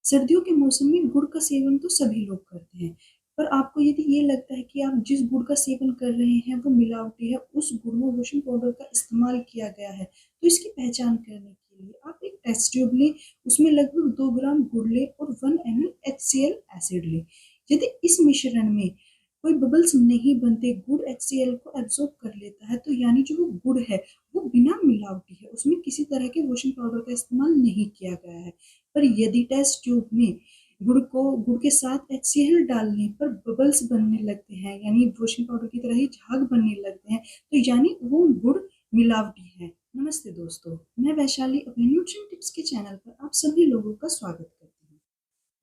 सर्दियों के मौसम में गुड़ का सेवन तो सभी लोग करते हैं, पर आपको यदि ये लगता है कि आप जिस गुड़ का सेवन कर रहे हैं वो मिलावटी है, उस गुड़ में वॉशिंग पाउडर का इस्तेमाल किया गया है, तो इसकी पहचान करने के लिए आप एक टेस्ट ट्यूब लें, उसमें लगभग 2 ग्राम गुड़ लें और 1 ml HCl एसिड लें। यदि इस मिश्रण में कोई बबल्स नहीं बनते, गुड़ HCl को एब्जॉर्ब कर लेता है, तो यानी जो वो गुड़ है वो बिना मिलावटी है, उसमें किसी तरह के वॉशिंग पाउडर का इस्तेमाल नहीं किया गया है। पर यदि टेस्ट ट्यूब में गुड़ के साथ HCl डालने पर बबल्स बनने लगते हैं, यानी वॉशिंग पाउडर की तरह ही झाग बनने लगते हैं, तो यानी वो गुड़ मिलावटी है। नमस्ते दोस्तों, मैं वैशाली अपने न्यूट्रिशन टिप्स के चैनल पर आप सभी लोगों का स्वागत करती हूँ।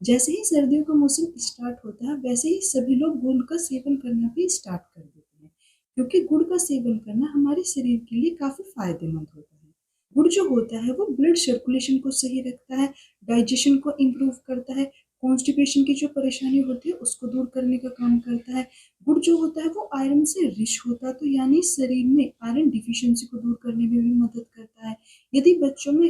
जैसे ही सर्दियों का मौसम स्टार्ट होता है, वैसे ही सभी लोग गुड़ का सेवन करना भी स्टार्ट कर देते हैं, क्योंकि गुड़ का सेवन करना हमारे शरीर के लिए काफी फायदेमंद होता है। गुड़ जो होता है वो ब्लड सर्कुलेशन को सही रखता है, डाइजेशन को इम्प्रूव करता है, कॉन्स्टिपेशन की जो परेशानी होती है उसको दूर करने का काम करता है। गुड़ जो होता है वो आयरन से रिच होता है, तो यानी शरीर में आयरन डिफिशियंसी को दूर करने में भी मदद करता है। यदि बच्चों में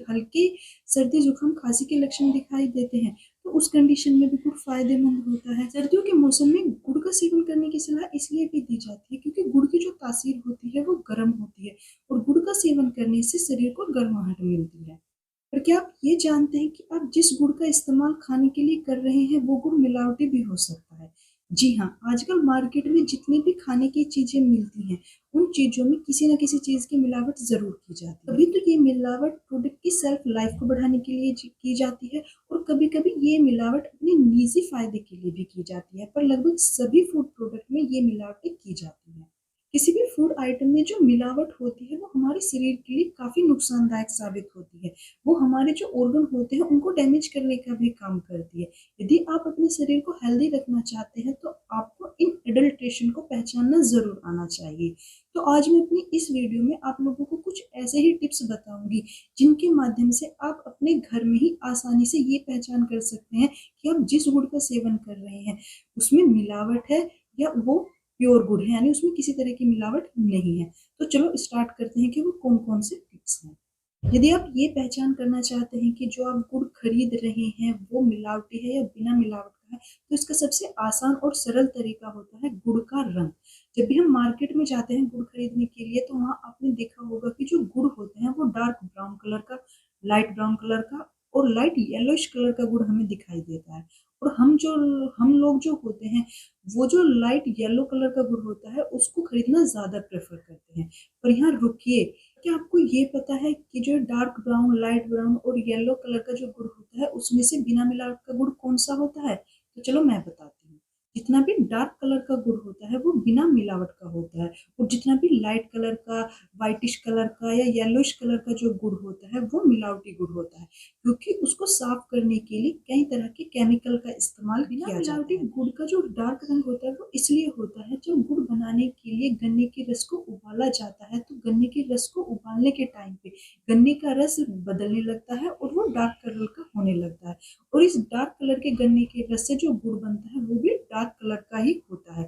हल्के सर्दी जुकाम खांसी के लक्षण दिखाई देते हैं, तो उस कंडीशन में भी गुड़ फायदेमंद होता है। सर्दियों के मौसम में गुड़ का सेवन करने की सलाह इसलिए भी दी जाती है क्योंकि गुड़ की जो तासीर होती है वो गर्म होती है, और गुड़ का सेवन करने से शरीर को गर्माहट मिलती है। पर क्या आप ये जानते हैं कि आप जिस गुड़ का इस्तेमाल खाने के लिए कर रहे हैं वो गुड़ मिलावटी भी हो सकता है? जी हाँ, आजकल मार्केट में जितनी भी खाने की चीजें मिलती हैं, उन चीजों में किसी न किसी चीज की मिलावट जरूर की जाती है। कभी तो ये मिलावट प्रोडक्ट की सेल्फ लाइफ को बढ़ाने के लिए की जाती है, और कभी कभी ये मिलावट अपने निजी फायदे के लिए भी की जाती है, पर लगभग सभी फूड प्रोडक्ट में ये मिलावटें की जाती है। किसी भी फूड आइटम में जो मिलावट होती है वो हमारे शरीर के लिए काफी नुकसानदायक साबित होती है। वो हमारे जो ऑर्गन होते हैं उनको डैमेज करने का भी काम करती है। यदि आप अपने शरीर को हेल्दी रखना चाहते हैं, तो आपको इन एडल्ट्रेशन को पहचानना जरूर आना चाहिए। तो आज मैं अपनी इस वीडियो में आप लोगों को कुछ ऐसे ही टिप्स बताऊंगी, जिनके माध्यम से आप अपने घर में ही आसानी से ये पहचान कर सकते हैं कि आप जिस गुड़ का सेवन कर रहे हैं उसमें मिलावट है या वो प्योर गुड़ है, यानी उसमें किसी तरह की मिलावट नहीं है। तो चलो स्टार्ट करते हैं कि वो कौन कौन से टिप्स हैं। यदि आप ये पहचान करना चाहते हैं कि जो आप गुड़ खरीद रहे हैं वो मिलावटी है या बिना मिलावट का है, तो इसका सबसे आसान और सरल तरीका होता है गुड़ का रंग। जब भी हम मार्केट में जाते हैं गुड़ खरीदने के लिए, तो वहां आपने देखा होगा कि जो गुड़ होते हैं वो डार्क ब्राउन कलर का, लाइट ब्राउन कलर का और लाइट येलोइश कलर का गुड़ हमें दिखाई देता है। और हम लोग जो होते हैं वो जो लाइट येलो कलर का गुड़ होता है उसको खरीदना ज्यादा प्रेफर करते हैं। पर यहाँ रुकिए, क्या आपको ये पता है कि जो डार्क ब्राउन, लाइट ब्राउन और येलो कलर का जो गुड़ होता है उसमें से बिना मिलावट का गुड़ कौन सा होता है? तो चलो मैं बताती हूँ। जितना भी डार्क कलर का गुड़ होता है वो बिना मिलावट का होता है, और जितना भी लाइट कलर का, व्हाइटिश कलर का या येलोइश कलर का जो गुड़ होता है वो मिलावटी गुड़ होता है, क्योंकि उसको साफ करने के लिए कई तरह के केमिकल का इस्तेमाल किया जाता है। गुड़ का जो डार्क रंग होता है वो इसलिए होता है, जब गुड़ बनाने के लिए गन्ने के रस को उबाला जाता है, तो गन्ने के रस को उबालने के टाइम पे गन्ने का रस बदलने लगता है और वो डार्क कलर का होने लगता है, और इस डार्क कलर के गन्ने के रस से जो गुड़ बनता है वो भी डार्क कलर का ही होता है।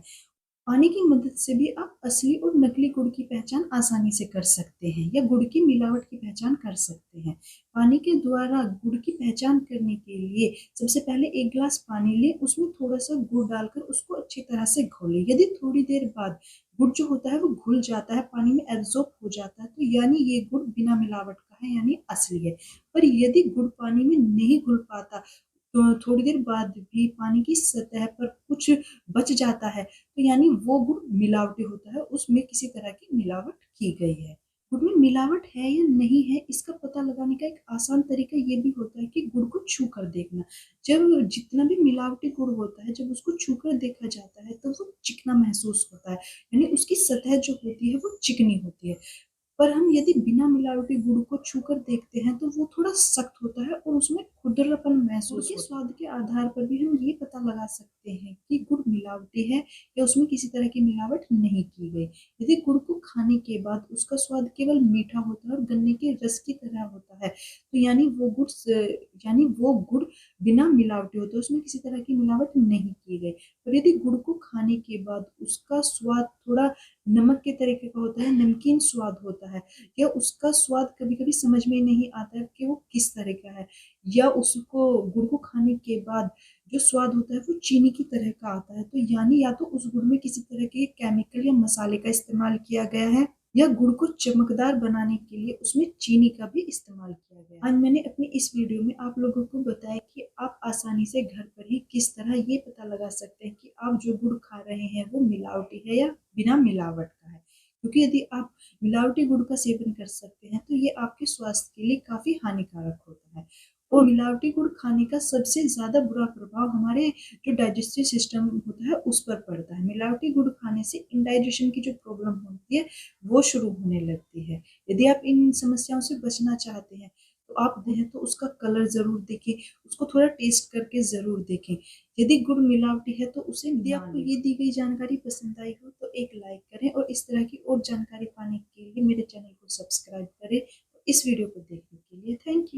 पानी की मदद से भी आप असली और नकली गुड़ की पहचान आसानी से कर सकते हैं, या गुड़ की मिलावट की पहचान कर सकते हैं। पानी के द्वारा गुड़ की पहचान करने के लिए सबसे पहले एक गिलास पानी लें, उसमें थोड़ा सा गुड़ डालकर उसको अच्छी तरह से घोलें। यदि थोड़ी देर बाद गुड़ जो होता है वो घुल जाता है, पानी में एब्जॉर्ब हो जाता है, तो यानी ये गुड़ बिना मिलावट का है, यानी असली है। पर यदि गुड़ पानी में नहीं घुल पाता, तो थोड़ी देर बाद भी पानी की सतह पर कुछ बच जाता है, तो यानी वो गुड़ मिलावटी होता है, उसमें किसी तरह की मिलावट की गई है। गुड़ में मिलावट है या नहीं है, इसका पता लगाने का एक आसान तरीका ये भी होता है कि गुड़ को छू कर देखना। जब जितना भी मिलावटी गुड़ होता है, जब उसको छू कर देखा जाता है तो वो चिकना महसूस होता है, यानी उसकी सतह जो होती है वो चिकनी होती है। पर हम यदि बिना मिलावटी गुड़ को छूकर देखते हैं तो वो थोड़ा सख्त होता है और उसमें खुरदरापन महसूस होता है। स्वाद के आधार पर भी हम ये पता लगा सकते हैं कि गुड़ मिलावटी है या उसमें किसी तरह की मिलावट नहीं की गई। यदि गुड़ को खाने के बाद उसका स्वाद केवल मीठा होता है और गन्ने के रस की तरह होता है, तो यानी वो गुड़ बिना मिलावटी होता है, उसमें किसी तरह की मिलावट नहीं की गई। और यदि गुड़ को खाने के बाद उसका स्वाद थोड़ा नमक के तरीके का होता है, नमकीन स्वाद होता है, या उसका स्वाद कभी-कभी समझ में नहीं आता है कि वो किस तरह का है, या उसको गुड़ को खाने के बाद जो स्वाद होता है वो चीनी की तरह का आता है। तो यानी या तो उस गुड़ में किसी तरह के केमिकल या मसाले का इस्तेमाल किया गया है, या गुड़ को चमकदार बनाने के लिए उसमें चीनी का भी इस्तेमाल किया गया है। आज मैंने अपनी इस वीडियो में आप लोगों को बताया कि आप आसानी से घर पर ही किस तरह ये पता लगा सकते हैं कि आप जो गुड़ खा रहे हैं वो मिलावटी है या बिना मिलावट का है। क्योंकि यदि आप मिलावटी गुड़ का सेवन कर सकते हैं तो ये आपके स्वास्थ्य के लिए काफ़ी हानिकारक होता है। और मिलावटी गुड़ खाने का सबसे ज़्यादा बुरा प्रभाव हमारे जो डाइजेस्टिव सिस्टम होता है उस पर पड़ता है। मिलावटी गुड़ खाने से इंडाइजेशन की जो प्रॉब्लम होती है वो शुरू होने लगती है। यदि आप इन समस्याओं से बचना चाहते हैं तो आप देखें तो उसका कलर ज़रूर देखें, उसको थोड़ा टेस्ट करके ज़रूर देखें। यदि गुड़ मिलावटी है तो उसे यदि आपको ये दी गई जानकारी पसंद आई हो तो एक लाइक करें, और इस तरह की और जानकारी पाने के लिए मेरे चैनल को सब्सक्राइब करें। इस वीडियो को देखने के लिए थैंक यू।